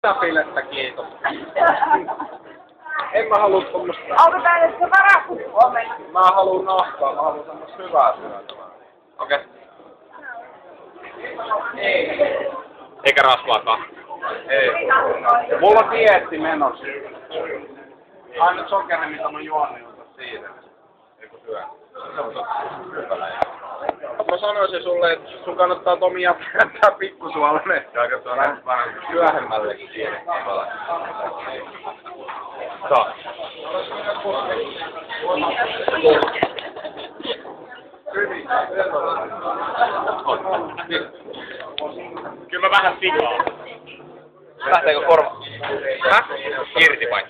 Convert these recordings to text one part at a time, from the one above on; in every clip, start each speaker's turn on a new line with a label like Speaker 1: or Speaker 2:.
Speaker 1: Pilettä, kiitos. En mä halua tommosta.
Speaker 2: Onko tää nyt se varakku omena?
Speaker 1: Mä haluun nahkaa, mä haluun semmoista hyvää syötävää. Okei. Ei.
Speaker 3: Eikä rasvaakaan.
Speaker 1: Ei. Mulla on dieetti menossa. Ainut sokeri, mitä mä juon, niin ota siitä. Eiku syö. Se on hyvä. Mä sanoisin sulle, että sun kannattaa Tomi jättää pikkusuolainen. Aika tuo vähän myöhemmällekin siihen.
Speaker 3: Saa. Kyllä mä vähän sikaa.
Speaker 4: Lähteekö korva?
Speaker 3: Häh?
Speaker 4: Irti vai?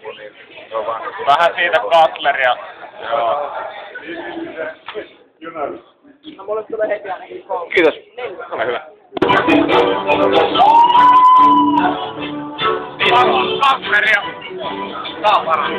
Speaker 3: Vähän siitä katleria. Joo.
Speaker 2: No mulle tulee heti ainakin 3.
Speaker 4: Kiitos.
Speaker 3: Ole hyvä. Katleria. Tää on paras.